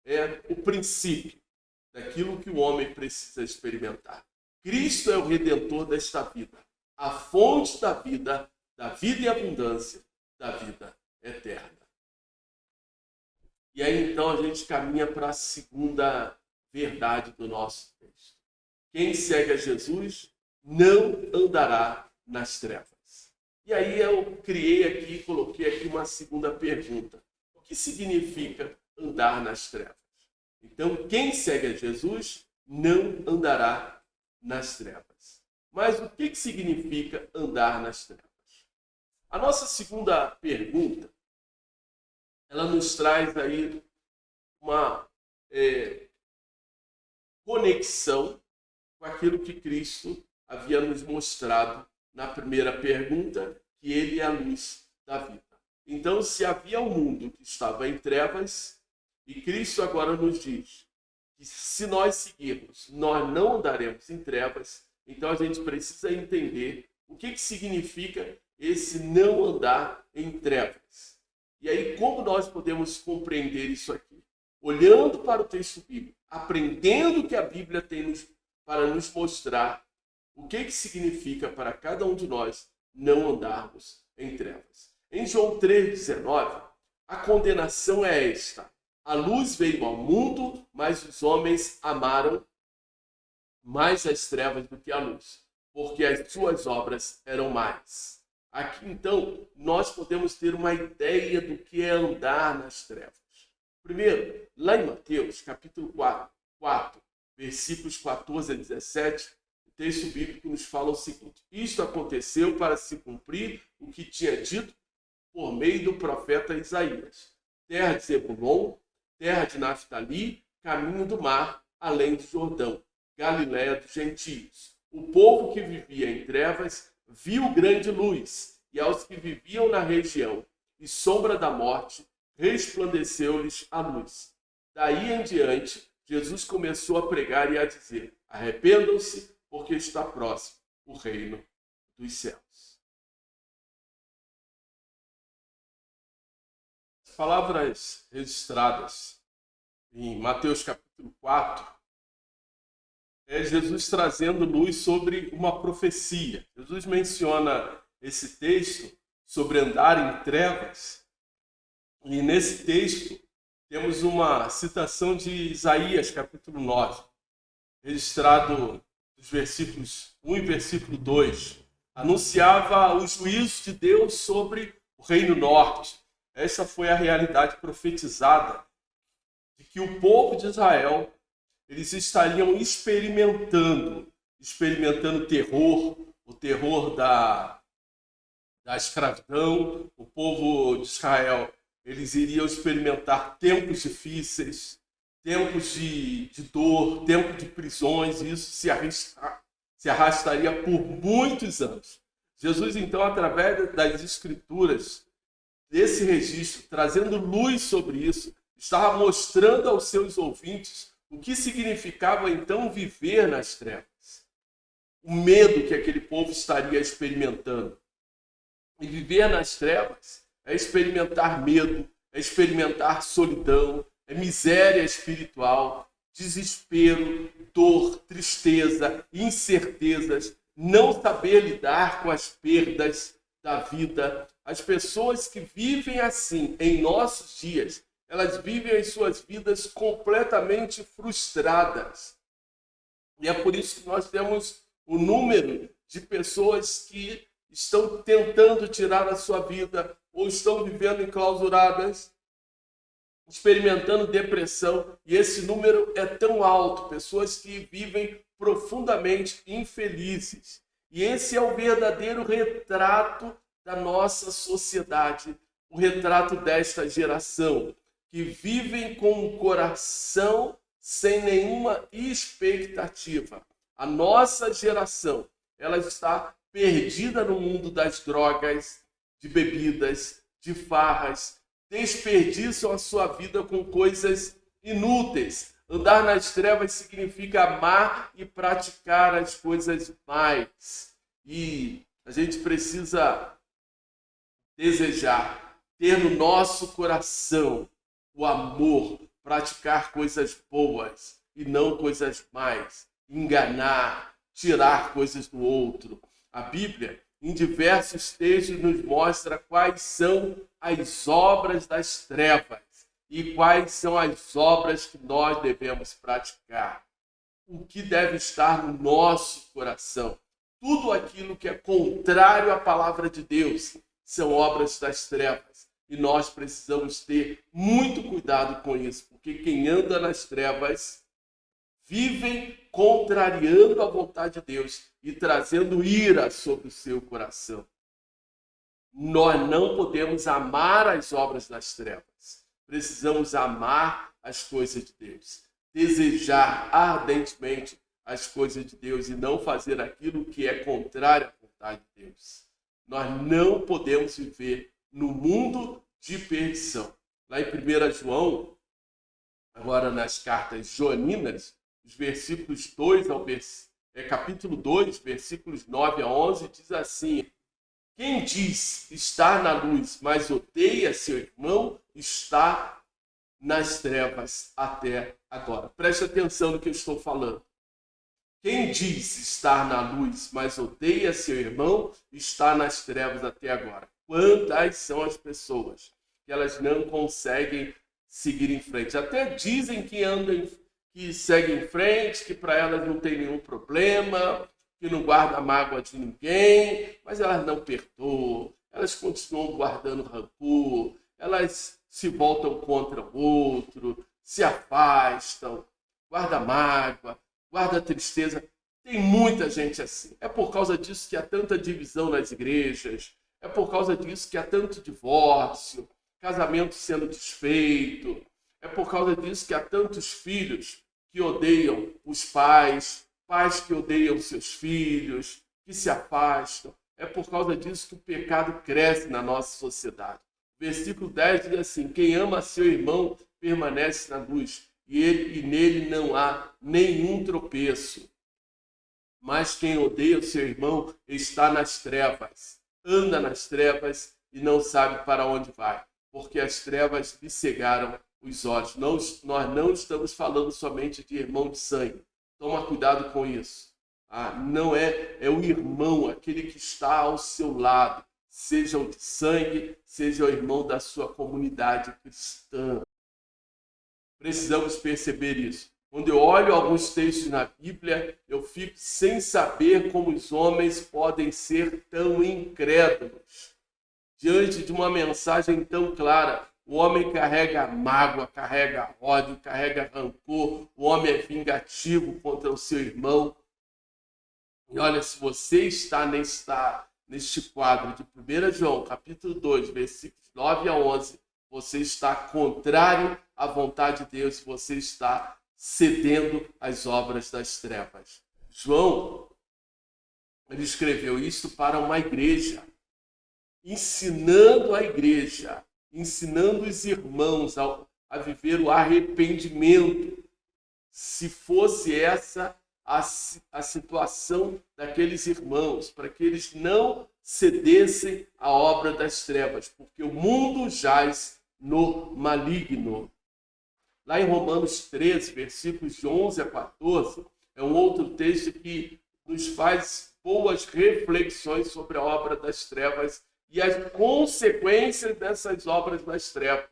Speaker 1: é o princípio daquilo que o homem precisa experimentar. Cristo é o Redentor desta vida, a fonte da vida em abundância, da vida eterna. E aí, então, a gente caminha para a segunda verdade do nosso texto. Quem segue a Jesus não andará nas trevas. E aí eu coloquei aqui uma segunda pergunta. O que significa andar nas trevas? Então, quem segue a Jesus não andará nas trevas. Mas o que significa andar nas trevas? A nossa segunda pergunta, ela nos traz aí uma conexão com aquilo que Cristo havia nos mostrado na primeira pergunta, que ele é a luz da vida. Então, se havia um mundo que estava em trevas, e Cristo agora nos diz que se nós seguirmos, nós não andaremos em trevas, então a gente precisa entender o que significa esse não andar em trevas. E aí, como nós podemos compreender isso aqui? Olhando para o texto bíblico, aprendendo o que a Bíblia tem para nos mostrar o que significa para cada um de nós não andarmos em trevas. Em João 3,19, a condenação é esta: a luz veio ao mundo, mas os homens amaram mais as trevas do que a luz, porque as suas obras eram más. Aqui, então, nós podemos ter uma ideia do que é andar nas trevas. Primeiro, lá em Mateus, capítulo 4, versículos 14 a 17, o texto bíblico nos fala o seguinte: isto aconteceu para se cumprir o que tinha dito por meio do profeta Isaías. Terra de Zebulon, terra de Naftali, caminho do mar, além do Jordão, Galiléia dos gentios. O povo que vivia em trevas viu grande luz, e aos que viviam na região e sombra da morte, resplandeceu-lhes a luz. Daí em diante, Jesus começou a pregar e a dizer: arrependam-se, porque está próximo o reino dos céus. As palavras registradas em Mateus capítulo 4 é Jesus trazendo luz sobre uma profecia. Jesus menciona esse texto sobre andar em trevas, e nesse texto temos uma citação de Isaías capítulo 9, registrado nos versículos 1 e versículo 2. Anunciava o juízo de Deus sobre o reino norte. Essa foi a realidade profetizada de que o povo de Israel, eles estariam experimentando terror, o terror da escravidão. O povo de Israel, eles iriam experimentar tempos difíceis, tempos de dor, tempos de prisões, e isso se arrastaria por muitos anos. Jesus, então, através das Escrituras, desse registro, trazendo luz sobre isso, estava mostrando aos seus ouvintes o que significava, então, viver nas trevas. O medo que aquele povo estaria experimentando. E viver nas trevas é experimentar medo, é experimentar solidão, é miséria espiritual, desespero, dor, tristeza, incertezas, não saber lidar com as perdas da vida. As pessoas que vivem assim em nossos dias, elas vivem as suas vidas completamente frustradas. E é por isso que nós temos o número de pessoas que estão tentando tirar a sua vida ou estão vivendo enclausuradas, experimentando depressão. E esse número é tão alto, pessoas que vivem profundamente infelizes. E esse é o verdadeiro retrato da nossa sociedade, o retrato desta geração, que vivem com o coração sem nenhuma expectativa. A nossa geração, ela está perdida no mundo das drogas, de bebidas, de farras, desperdiçam a sua vida com coisas inúteis. Andar nas trevas significa amar e praticar as coisas mais. E a gente precisa desejar, ter no nosso coração o amor, praticar coisas boas e não coisas mais, enganar, tirar coisas do outro. A Bíblia, em diversos textos, nos mostra quais são as obras das trevas e quais são as obras que nós devemos praticar. O que deve estar no nosso coração. Tudo aquilo que é contrário à palavra de Deus são obras das trevas. E nós precisamos ter muito cuidado com isso, porque quem anda nas trevas vivem contrariando a vontade de Deus e trazendo ira sobre o seu coração. Nós não podemos amar as obras das trevas. Precisamos amar as coisas de Deus. Desejar ardentemente as coisas de Deus e não fazer aquilo que é contrário à vontade de Deus. Nós não podemos viver no mundo de perdição. Lá em 1 João, agora nas cartas joaninas, os versículos 2 ao capítulo 2, versículos 9 a 11, diz assim: quem diz estar na luz, mas odeia seu irmão, está nas trevas até agora. Preste atenção no que eu estou falando. Quem diz estar na luz, mas odeia seu irmão, está nas trevas até agora. Quantas são as pessoas que elas não conseguem seguir em frente? Até dizem que que seguem em frente, que para elas não tem nenhum problema, que não guarda mágoa de ninguém, mas elas não perdoam, elas continuam guardando rancor, elas se voltam contra o outro, se afastam, guarda mágoa, guarda tristeza. Tem muita gente assim. É por causa disso que há tanta divisão nas igrejas, é por causa disso que há tanto divórcio, casamento sendo desfeito, é por causa disso que há tantos filhos que odeiam os pais, pais que odeiam seus filhos, que se afastam. É por causa disso que o pecado cresce na nossa sociedade. Versículo 10 diz assim: quem ama seu irmão permanece na luz, e nele não há nenhum tropeço. Mas quem odeia o seu irmão está nas trevas, anda nas trevas e não sabe para onde vai, porque as trevas lhe cegaram os olhos. Nós não estamos falando somente de irmão de sangue. Toma cuidado com isso. Não é o irmão, aquele que está ao seu lado, seja o de sangue, seja o irmão da sua comunidade cristã. Precisamos perceber isso. Quando eu olho alguns textos na Bíblia, eu fico sem saber como os homens podem ser tão incrédulos. Diante de uma mensagem tão clara, o homem carrega mágoa, carrega ódio, carrega rancor, o homem é vingativo contra o seu irmão. E olha, se você está neste quadro de 1 João, capítulo 2, versículos 9 a 11, você está contrário à vontade de Deus, você está cedendo às obras das trevas. João, ele escreveu isso para uma igreja, ensinando a igreja, ensinando os irmãos a viver o arrependimento. Se fosse essa a situação daqueles irmãos, para que eles não cedessem à obra das trevas, porque o mundo jaz no maligno. Lá em Romanos 13, versículos de 11 a 14, é um outro texto que nos faz boas reflexões sobre a obra das trevas e as consequências dessas obras das trevas.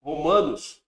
Speaker 1: Romanos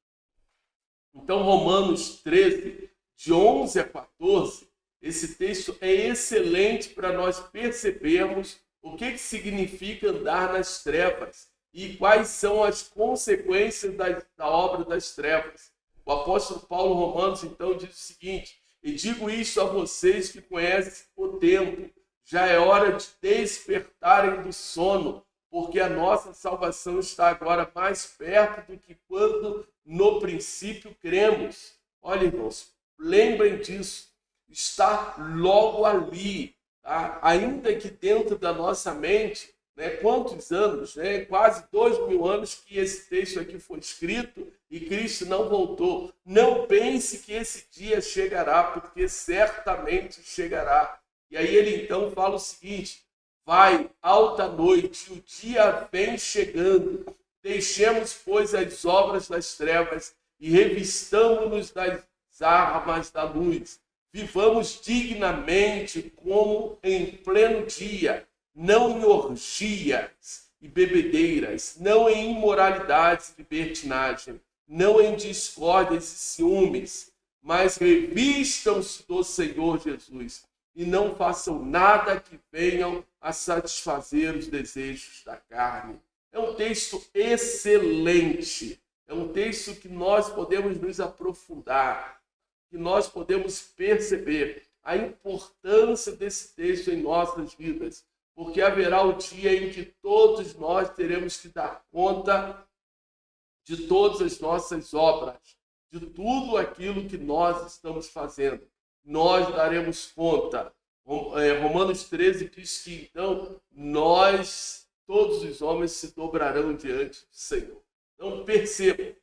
Speaker 1: 13, de 11 a 14, esse texto é excelente para nós percebermos o que significa andar nas trevas e quais são as consequências da obra das trevas. O apóstolo Paulo Romanos, então, diz o seguinte: e digo isto a vocês que conhecem o tempo, já é hora de despertarem do sono, porque a nossa salvação está agora mais perto do que quando no princípio cremos. Olha, irmãos, lembrem disso. está logo ali, tá? Ainda que dentro da nossa mente, né, quantos anos, né, quase 2.000 anos que esse texto aqui foi escrito e Cristo não voltou. Não pense que esse dia chegará, porque certamente chegará. E aí ele então fala o seguinte: vai, alta noite, o dia vem chegando. Deixemos, pois, as obras das trevas e revistamo-nos das armas da luz. Vivamos dignamente como em pleno dia, não em orgias e bebedeiras, não em imoralidades e libertinagem, não em discórdias e ciúmes, mas revistam-se do Senhor Jesus e não façam nada que venham a satisfazer os desejos da carne. É um texto excelente, é um texto que nós podemos nos aprofundar, que nós podemos perceber a importância desse texto em nossas vidas, porque haverá o dia em que todos nós teremos que dar conta de todas as nossas obras, de tudo aquilo que nós estamos fazendo. Nós daremos conta. Romanos 13 diz que, então, todos os homens se dobrarão diante do Senhor. Então, perceba,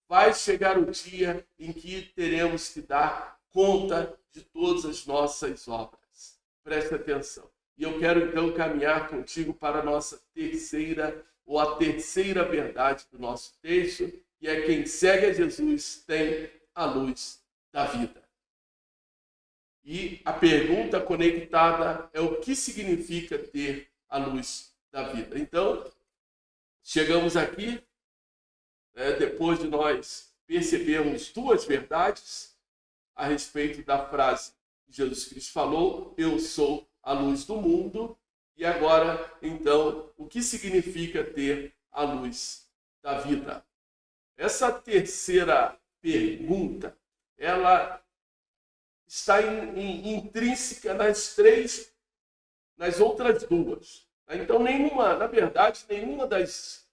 Speaker 1: vai chegar o dia em que teremos que dar conta de todas as nossas obras. Preste atenção. E eu quero, então, caminhar contigo para a nossa terceira verdade do nosso texto, que é: quem segue a Jesus tem a luz da vida. E a pergunta conectada é: o que significa ter a luz da vida? Então, chegamos aqui, depois de nós percebermos duas verdades a respeito da frase que Jesus Cristo falou: eu sou a luz do mundo. E agora, então, o que significa ter a luz da vida? Essa terceira pergunta, ela está intrínseca nas outras duas. Então, na verdade, nenhuma das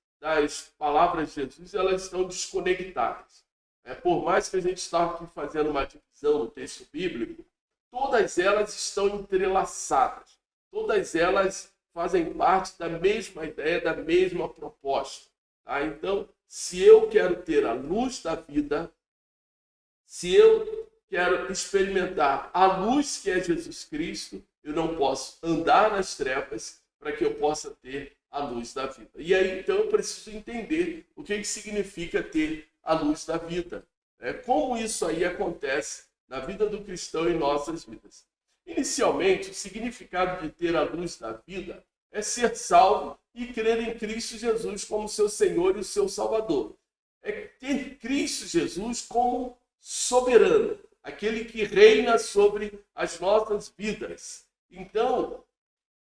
Speaker 1: palavras de Jesus, elas estão desconectadas. Por mais que a gente está aqui fazendo uma divisão no texto bíblico, todas elas estão entrelaçadas. Todas elas fazem parte da mesma ideia, da mesma proposta. Tá? Então, se eu quero ter a luz da vida, se eu quero experimentar a luz que é Jesus Cristo, eu não posso andar nas trevas para que eu possa ter a luz da vida. E aí, então, eu preciso entender o que significa ter a luz da vida. Como isso aí acontece na vida do cristão e em nossas vidas. Inicialmente, o significado de ter a luz da vida é ser salvo e crer em Cristo Jesus como seu Senhor e o seu Salvador. É ter Cristo Jesus como soberano, aquele que reina sobre as nossas vidas. Então,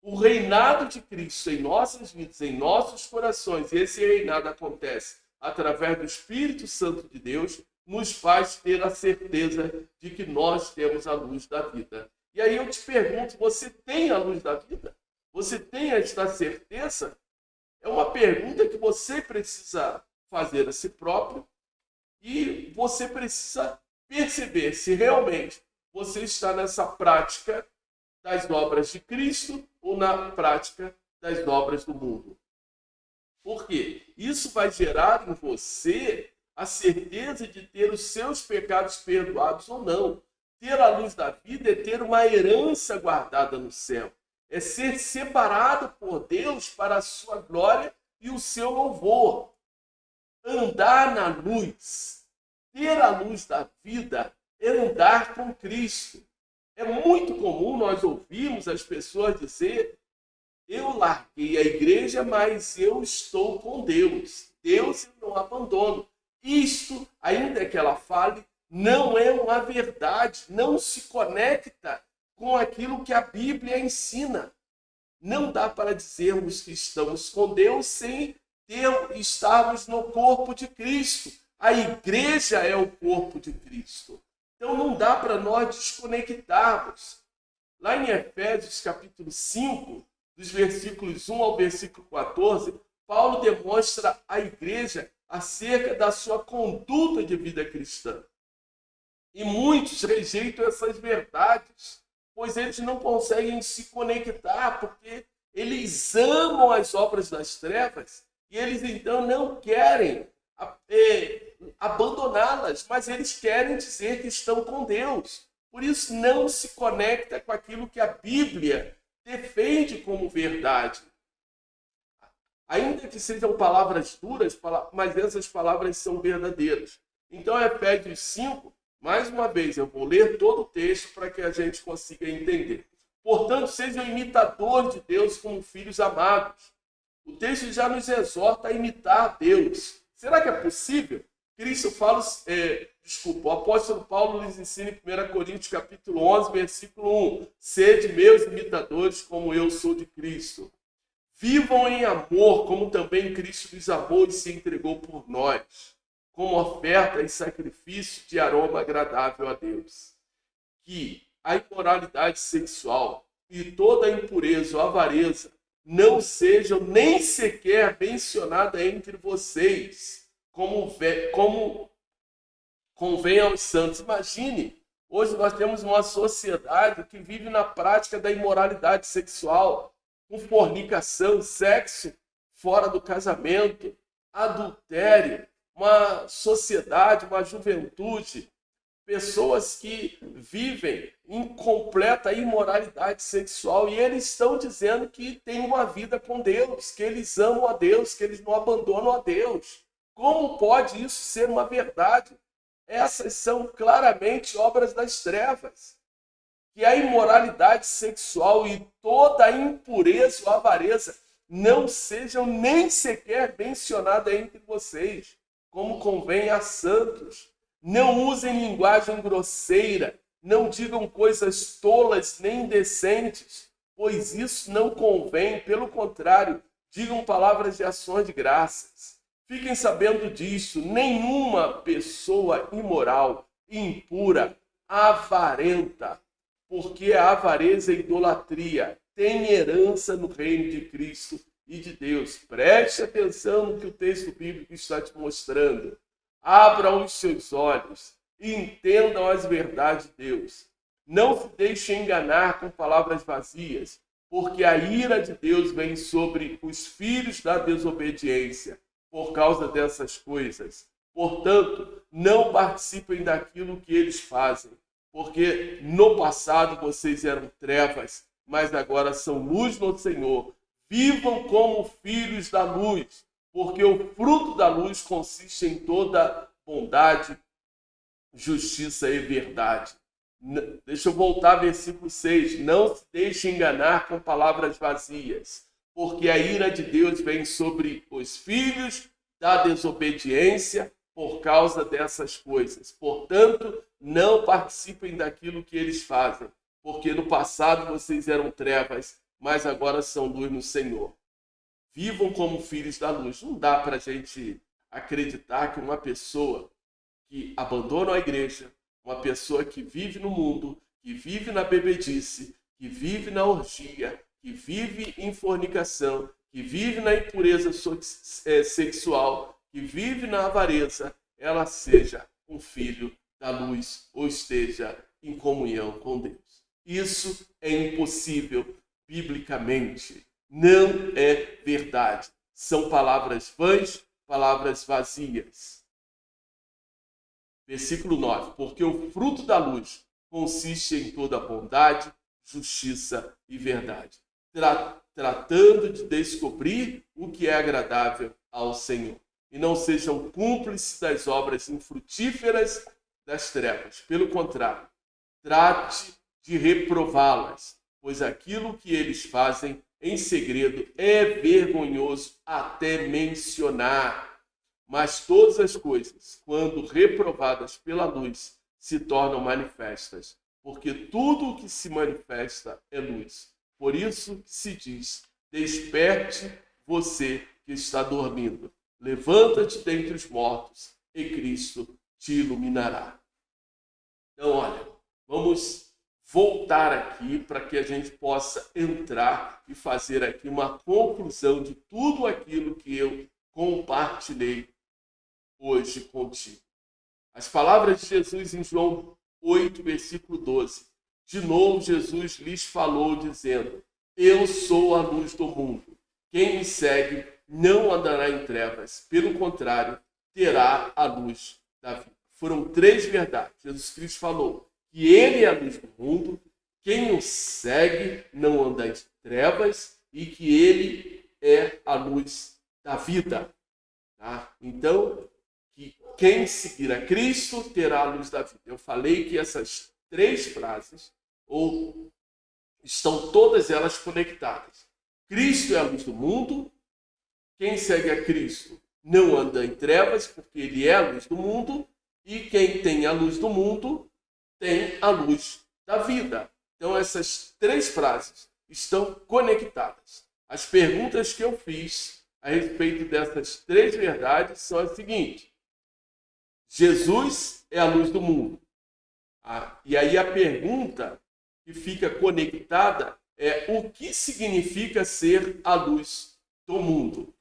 Speaker 1: o reinado de Cristo em nossas vidas, em nossos corações, e esse reinado acontece através do Espírito Santo de Deus, nos faz ter a certeza de que nós temos a luz da vida. E aí eu te pergunto, você tem a luz da vida? Você tem esta certeza? É uma pergunta que você precisa fazer a si próprio e você precisa perceber se realmente você está nessa prática das obras de Cristo ou na prática das obras do mundo. Por quê? Isso vai gerar em você a certeza de ter os seus pecados perdoados ou não. Ter a luz da vida é ter uma herança guardada no céu. É ser separado por Deus para a sua glória e o seu louvor. Andar na luz, ter a luz da vida, é andar com Cristo. É muito comum nós ouvirmos as pessoas dizer: eu larguei a igreja, mas eu estou com Deus. Deus eu não abandono. Isto, ainda que ela fale, não é uma verdade, não se conecta com aquilo que a Bíblia ensina. Não dá para dizermos que estamos com Deus sem estarmos no corpo de Cristo. A igreja é o corpo de Cristo. Então não dá para nós desconectarmos. Lá em Efésios capítulo 5, dos versículos 1 ao versículo 14, Paulo demonstra à igreja acerca da sua conduta de vida cristã. E muitos rejeitam essas verdades, pois eles não conseguem se conectar, porque eles amam as obras das trevas e eles então não querem abandoná-las, mas eles querem dizer que estão com Deus. Por isso não se conecta com aquilo que a Bíblia defende como verdade. Ainda que sejam palavras duras, mas essas palavras são verdadeiras. Então, Efésios 5, mais uma vez, eu vou ler todo o texto para que a gente consiga entender. Portanto, sejam imitadores de Deus como filhos amados. O texto já nos exorta a imitar Deus. Será que é possível? Cristo fala, o apóstolo Paulo nos ensina em 1 Coríntios capítulo 11, versículo 1. Sede meus imitadores como eu sou de Cristo. Vivam em amor, como também Cristo nos amou e se entregou por nós, como oferta e sacrifício de aroma agradável a Deus. Que a imoralidade sexual e toda a impureza ou avareza não sejam nem sequer mencionadas entre vocês, como convém aos santos. Imagine, hoje nós temos uma sociedade que vive na prática da imoralidade sexual, com fornicação, sexo fora do casamento, adultério, uma sociedade, uma juventude, pessoas que vivem em completa imoralidade sexual e eles estão dizendo que têm uma vida com Deus, que eles amam a Deus, que eles não abandonam a Deus. Como pode isso ser uma verdade? Essas são claramente obras das trevas. Que a imoralidade sexual e toda a impureza ou avareza não sejam nem sequer mencionadas entre vocês, como convém a santos. Não usem linguagem grosseira, não digam coisas tolas nem indecentes, pois isso não convém, pelo contrário, digam palavras de ações de graças. Fiquem sabendo disso, nenhuma pessoa imoral, impura, avarenta, porque a avareza e a idolatria têm herança no reino de Cristo e de Deus. Preste atenção no que o texto bíblico está te mostrando. Abram os seus olhos e entendam as verdades de Deus. Não se deixem enganar com palavras vazias, porque a ira de Deus vem sobre os filhos da desobediência por causa dessas coisas. Portanto, não participem daquilo que eles fazem, porque no passado vocês eram trevas, mas agora são luz no Senhor. Vivam como filhos da luz, porque o fruto da luz consiste em toda bondade, justiça e verdade. Deixa eu voltar ao versículo 6. Não se deixe enganar com palavras vazias, porque a ira de Deus vem sobre os filhos da desobediência por causa dessas coisas. Portanto, não participem daquilo que eles fazem, porque no passado vocês eram trevas, mas agora são luz no Senhor. Vivam como filhos da luz. Não dá para a gente acreditar que uma pessoa que abandona a igreja, uma pessoa que vive no mundo, que vive na bebedice, que vive na orgia, que vive em fornicação, que vive na impureza sexual, que vive na avareza, ela seja um filho da luz ou esteja em comunhão com Deus. Isso é impossível biblicamente. Não é verdade. São palavras vãs, palavras vazias. Versículo 9. Porque o fruto da luz consiste em toda bondade, justiça e verdade, tratando de descobrir o que é agradável ao Senhor. E não sejam cúmplices das obras infrutíferas das trevas. Pelo contrário, trate de reprová-las, pois aquilo que eles fazem em segredo é vergonhoso até mencionar. Mas todas as coisas, quando reprovadas pela luz, se tornam manifestas, porque tudo o que se manifesta é luz. Por isso se diz: desperte você que está dormindo, levanta-te dentre os mortos e Cristo te iluminará. Então, olha, vamos voltar aqui para que a gente possa entrar e fazer aqui uma conclusão de tudo aquilo que eu compartilhei hoje contigo. As palavras de Jesus em João 8, versículo 12. De novo, Jesus lhes falou, dizendo: eu sou a luz do mundo. Quem me segue não andará em trevas, pelo contrário, terá a luz da vida. Foram 3 verdades. Jesus Cristo falou que ele é a luz do mundo, quem o segue não anda em trevas e que ele é a luz da vida. Tá? Então, que quem seguir a Cristo terá a luz da vida. Eu falei que essas 3 frases estão todas elas conectadas. Cristo é a luz do mundo. Quem segue a Cristo não anda em trevas, porque ele é a luz do mundo. E quem tem a luz do mundo tem a luz da vida. Então, essas 3 frases estão conectadas. As perguntas que eu fiz a respeito dessas 3 verdades são as seguintes: Jesus é a luz do mundo. E aí a pergunta que fica conectada é: o que significa ser a luz do mundo?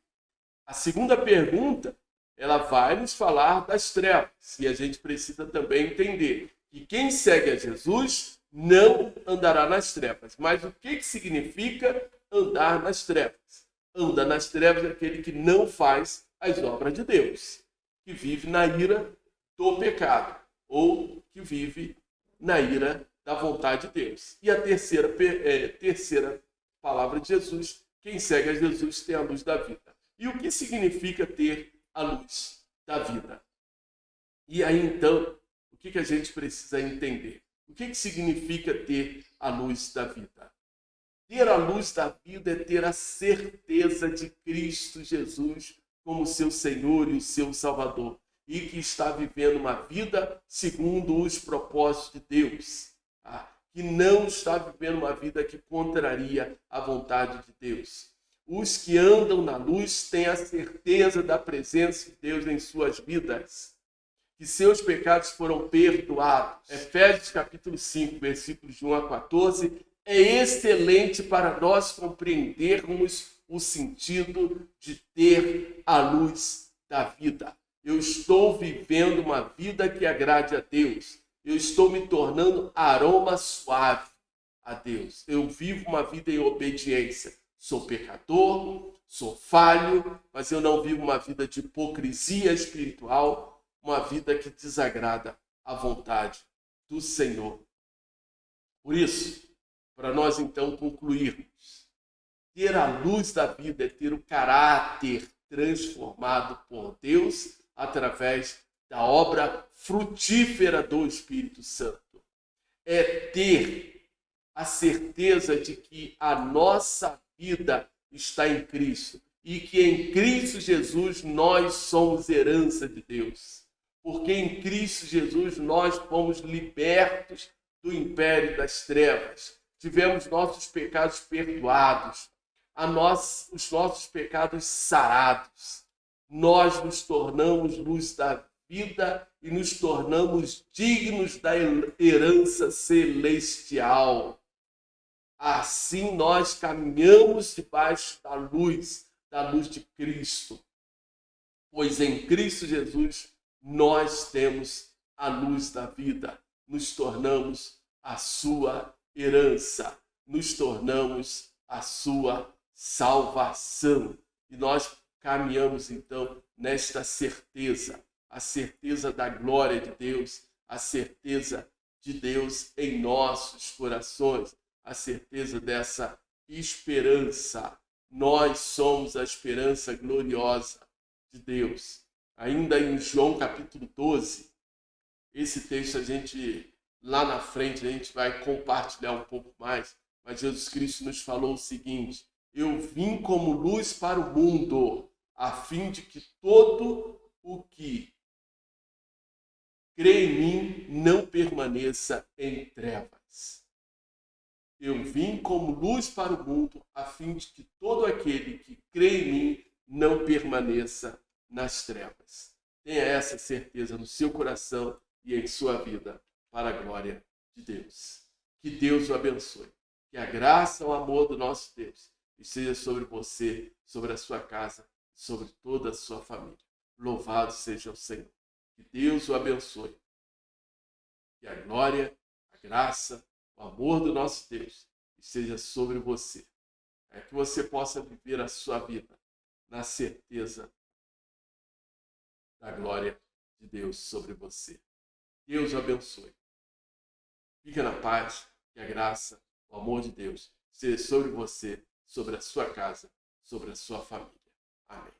Speaker 1: A segunda pergunta, ela vai nos falar das trevas. E a gente precisa também entender que quem segue a Jesus não andará nas trevas. Mas o que significa andar nas trevas? Anda nas trevas é aquele que não faz as obras de Deus, que vive na ira do pecado, ou que vive na ira da vontade de Deus. E a terceira palavra de Jesus: quem segue a Jesus tem a luz da vida. E o que significa ter a luz da vida? E aí, então, o que a gente precisa entender? O que significa ter a luz da vida? Ter a luz da vida é ter a certeza de Cristo Jesus como seu Senhor e o seu Salvador, e que está vivendo uma vida segundo os propósitos de Deus, que não está vivendo uma vida que contraria a vontade de Deus. Os que andam na luz têm a certeza da presença de Deus em suas vidas, que seus pecados foram perdoados. Efésios capítulo 5, versículos de 1 a 14, é excelente para nós compreendermos o sentido de ter a luz da vida. Eu estou vivendo uma vida que agrade a Deus. Eu estou me tornando aroma suave a Deus. Eu vivo uma vida em obediência. Sou pecador, sou falho, mas eu não vivo uma vida de hipocrisia espiritual, uma vida que desagrada a vontade do Senhor. Por isso, para nós então concluirmos, ter a luz da vida é ter o caráter transformado por Deus através da obra frutífera do Espírito Santo. É ter a certeza de que a nossa vida está em Cristo e que em Cristo Jesus nós somos herança de Deus. Porque em Cristo Jesus nós fomos libertos do império das trevas. Tivemos nossos pecados perdoados, os nossos pecados sarados. Nós nos tornamos luz da vida e nos tornamos dignos da herança celestial. Assim nós caminhamos debaixo da luz de Cristo. Pois em Cristo Jesus nós temos a luz da vida. Nos tornamos a sua herança. Nos tornamos a sua salvação. E nós caminhamos então nesta certeza. A certeza da glória de Deus. A certeza de Deus em nossos corações. A certeza dessa esperança. Nós somos a esperança gloriosa de Deus. Ainda em João capítulo 12, esse texto lá na frente, a gente vai compartilhar um pouco mais, mas Jesus Cristo nos falou o seguinte: eu vim como luz para o mundo, a fim de que todo o que crê em mim não permaneça em trevas. Eu vim como luz para o mundo, a fim de que todo aquele que crê em mim não permaneça nas trevas. Tenha essa certeza no seu coração e em sua vida, para a glória de Deus. Que Deus o abençoe. Que a graça e o amor do nosso Deus esteja sobre você, sobre a sua casa, sobre toda a sua família. Louvado seja o Senhor. Que Deus o abençoe. Que a glória, a graça, o amor do nosso Deus esteja sobre você. Que você possa viver a sua vida na certeza da glória de Deus sobre você. Deus o abençoe. Fica na paz, que a graça, o amor de Deus esteja sobre você, sobre a sua casa, sobre a sua família. Amém.